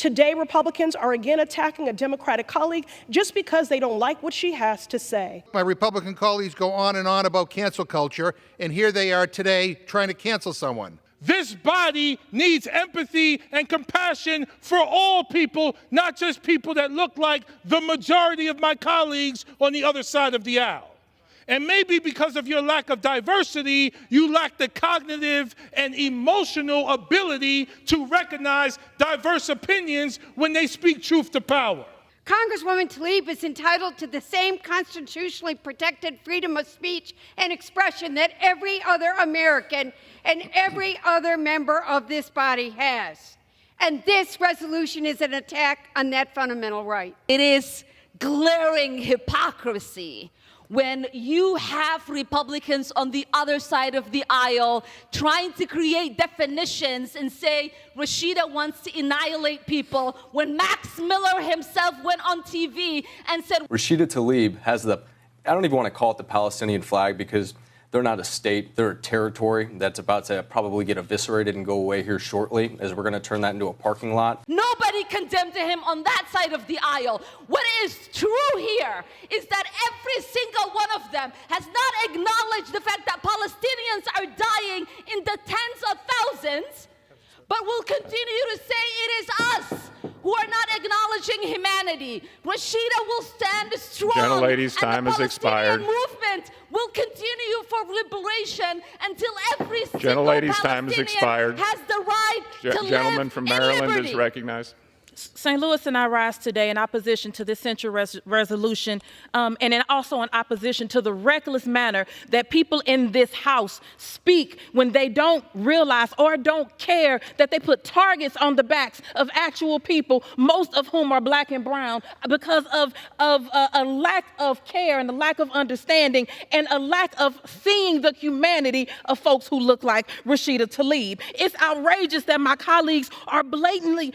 Today, Republicans are again attacking a Democratic colleague just because they don't like what she has to say. My Republican colleagues go on and on about cancel culture, and here they are today trying to cancel someone. This body needs empathy and compassion for all people, not just people that look like the majority of my colleagues on the other side of the aisle. And maybe because of your lack of diversity, you lack the cognitive and emotional ability to recognize diverse opinions when they speak truth to power. Congresswoman Tlaib is entitled to the same constitutionally protected freedom of speech and expression that every other American and every other member of this body has. And this resolution is an attack on that fundamental right. It is glaring hypocrisy when you have Republicans on the other side of the aisle trying to create definitions and say Rashida wants to annihilate people, when Max Miller himself went on TV and said Rashida Tlaib has I don't even want to call it the Palestinian flag because they're not a state, they're a territory that's about to probably get eviscerated and go away here shortly, as we're going to turn that into a parking lot. Nobody condemned him on that side of the aisle. What is true here is that every single one of them has not acknowledged the fact that Palestinians are dying in the tens of thousands, but will continue to say it is us who are not acknowledging humanity. Rashida will stand strong. Gentlelady's time has expired. The Palestinian movement will continue for liberation until every single Palestinian has the right to live Gentleman from Maryland in liberty. is recognized. St. Louis and I rise today in opposition to the censure resolution and also in opposition to the reckless manner that people in this House speak when they don't realize or don't care that they put targets on the backs of actual people, most of whom are black and brown, because of a lack of care and a lack of understanding and a lack of seeing the humanity of folks who look like Rashida Tlaib. It's outrageous that my colleagues are blatantly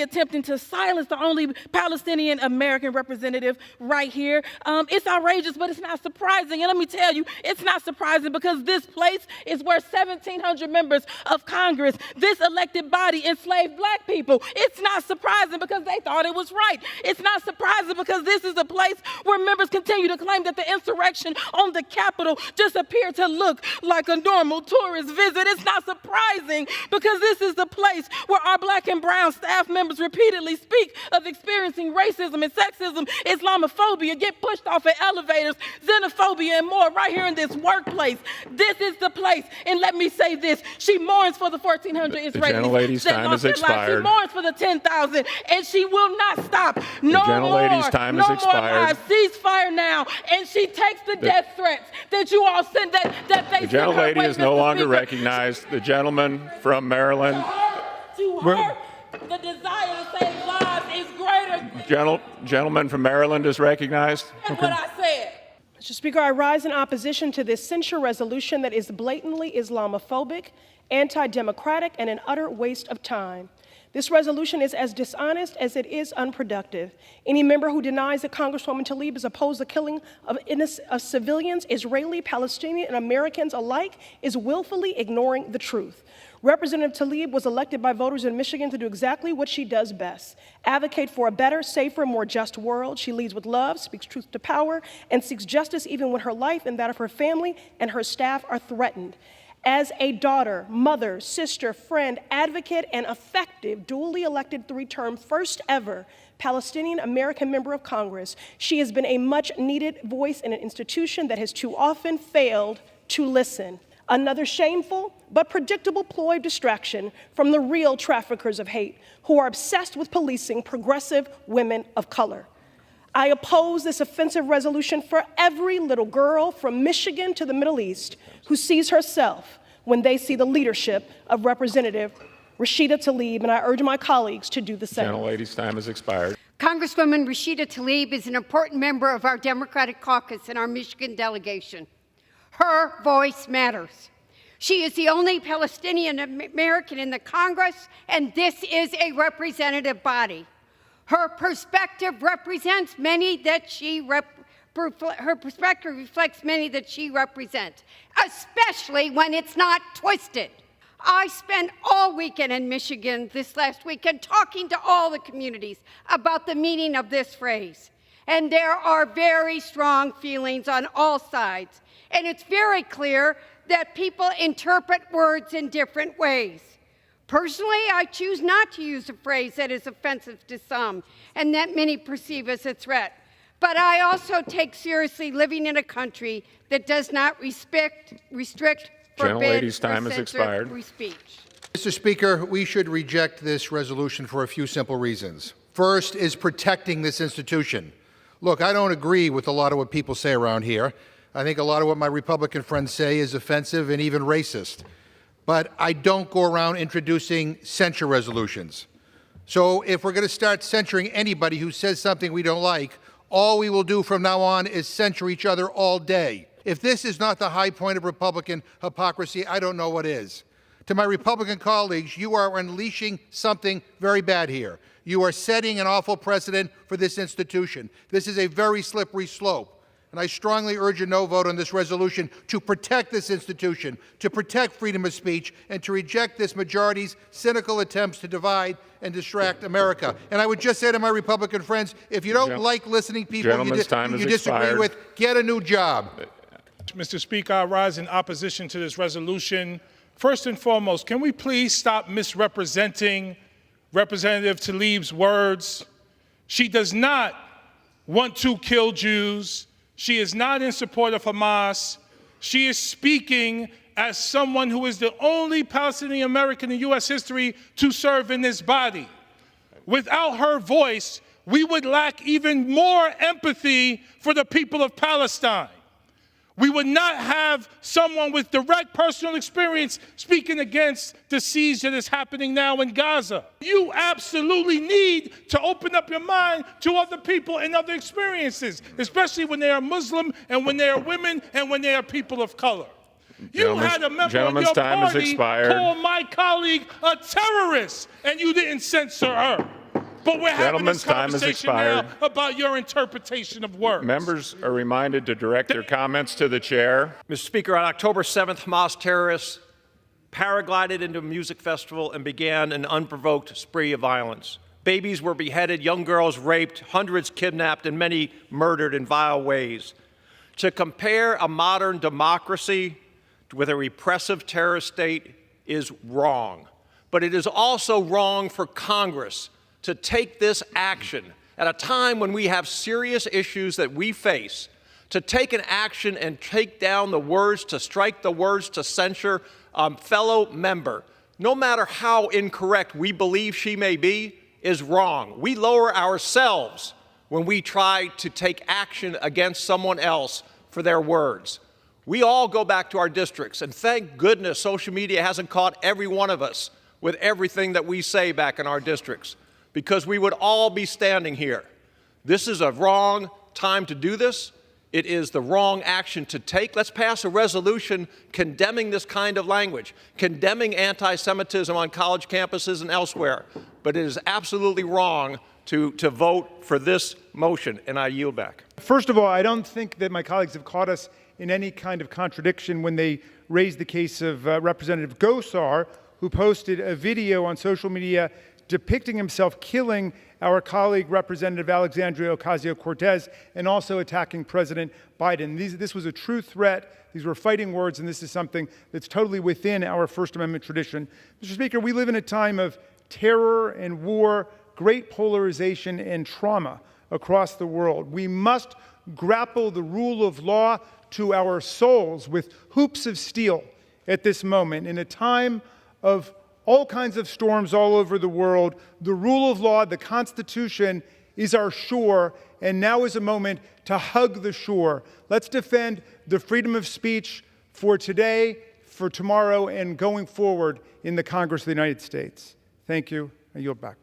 attempting to silence the only Palestinian American representative right here. It's outrageous, but it's not surprising. And let me tell you, it's not surprising because this place is where 1,700 members of Congress, this elected body, enslaved black people. It's not surprising because they thought it was right. It's not surprising because this is a place where members continue to claim that the insurrection on the Capitol just appeared to look like a normal tourist visit. It's not surprising because this is the place where our black and brown staff members repeatedly speak of experiencing racism and sexism, Islamophobia, get pushed off at elevators, xenophobia, and more right here in this workplace. This is the place. And let me say this. She mourns for the 1,400 Israelis. The gentlelady's time has expired. She mourns for the 10,000, and she will not stop. No gentlelady's time has expired. Ceasefire now. And she takes the death threats that you all send, that they The gentlelady is no longer recognized. The gentleman from Maryland. To her, the desire to save lives is greater. Gentleman from Maryland is recognized. That's what I said. Mr. Speaker, I rise in opposition to this censure resolution that is blatantly Islamophobic, anti-democratic, and an utter waste of time. This resolution is as dishonest as it is unproductive. Any member who denies that Congresswoman Tlaib has opposed the killing of civilians, Israeli, Palestinian, and Americans alike, is willfully ignoring the truth. Representative Tlaib was elected by voters in Michigan to do exactly what she does best: advocate for a better, safer, more just world. She leads with love, speaks truth to power, and seeks justice even when her life and that of her family and her staff are threatened. As a daughter, mother, sister, friend, advocate, and effective duly elected three-term first ever Palestinian American member of Congress, she has been a much-needed voice in an institution that has too often failed to listen. Another shameful but predictable ploy of distraction from the real traffickers of hate who are obsessed with policing progressive women of color. I oppose this offensive resolution for every little girl from Michigan to the Middle East who sees herself when they see the leadership of Representative Rashida Tlaib, and I urge my colleagues to do the same. Gentlelady's time has expired. Congresswoman Rashida Tlaib is an important member of our Democratic caucus and our Michigan delegation. Her voice matters. She is the only Palestinian American in the Congress, and this is a representative body. Her perspective represents many that her perspective reflects many that she represents, especially when it's not twisted. I spent all weekend in Michigan this last weekend talking to all the communities about the meaning of this phrase. And there are very strong feelings on all sides. And it's very clear that people interpret words in different ways. Personally, I choose not to use a phrase that is offensive to some and that many perceive as a threat. But I also take seriously living in a country that does not restrict, forbid, or censor free speech. Mr. Speaker, we should reject this resolution for a few simple reasons. First is protecting this institution. Look, I don't agree with a lot of what people say around here. I think a lot of what my Republican friends say is offensive and even racist. But I don't go around introducing censure resolutions. So if we're going to start censuring anybody who says something we don't like, all we will do from now on is censure each other all day. If this is not the high point of Republican hypocrisy, I don't know what is. To my Republican colleagues, you are unleashing something very bad here. You are setting an awful precedent for this institution. This is a very slippery slope. And I strongly urge a no vote on this resolution to protect this institution, to protect freedom of speech, and to reject this majority's cynical attempts to divide and distract America. And I would just say to my Republican friends, if you don't like listening to people you disagree with, get a new job. Mr. Speaker, I rise in opposition to this resolution. First and foremost, can we please stop misrepresenting Representative Tlaib's words? She does not want to kill Jews. She is not in support of Hamas. She is speaking as someone who is the only Palestinian American in U.S. history to serve in this body. Without her voice, we would lack even more empathy for the people of Palestine. We would not have someone with direct personal experience speaking against the siege that is happening now in Gaza. You absolutely need to open up your mind to other people and other experiences, especially when they are Muslim and when they are women and when they are people of color. You had a member of your party call my colleague a terrorist, and you didn't censor her. But we're having this conversation now about your interpretation of words. Members are reminded to direct their comments to the chair. Mr. Speaker, on October 7th, Hamas terrorists paraglided into a music festival and began an unprovoked spree of violence. Babies were beheaded, young girls raped, hundreds kidnapped, and many murdered in vile ways. To compare a modern democracy with a repressive terrorist state is wrong. But it is also wrong for Congress to take this action at a time when we have serious issues that we face, to take an action and take down the words, to strike the words, to censure a fellow member, no matter how incorrect we believe she may be, is wrong. We lower ourselves when we try to take action against someone else for their words. We all go back to our districts, and thank goodness social media hasn't caught every one of us with everything that we say back in our districts, because we would all be standing here. This is a wrong time to do this. It is the wrong action to take. Let's pass a resolution condemning this kind of language, condemning anti-Semitism on college campuses and elsewhere. But it is absolutely wrong to vote for this motion, and I yield back. First of all, I don't think that my colleagues have caught us in any kind of contradiction when they raised the case of Representative Gosar, who posted a video on social media depicting himself killing our colleague, Representative Alexandria Ocasio-Cortez, and also attacking President Biden. This was a true threat. These were fighting words, and this is something that's totally within our First Amendment tradition. Mr. Speaker, we live in a time of terror and war, great polarization and trauma across the world. We must grapple the rule of law to our souls with hoops of steel at this moment. In a time of all kinds of storms all over the world, the rule of law, the Constitution, is our shore, and now is a moment to hug the shore. Let's defend the freedom of speech for today, for tomorrow, and going forward in the Congress of the United States. Thank you. I yield back.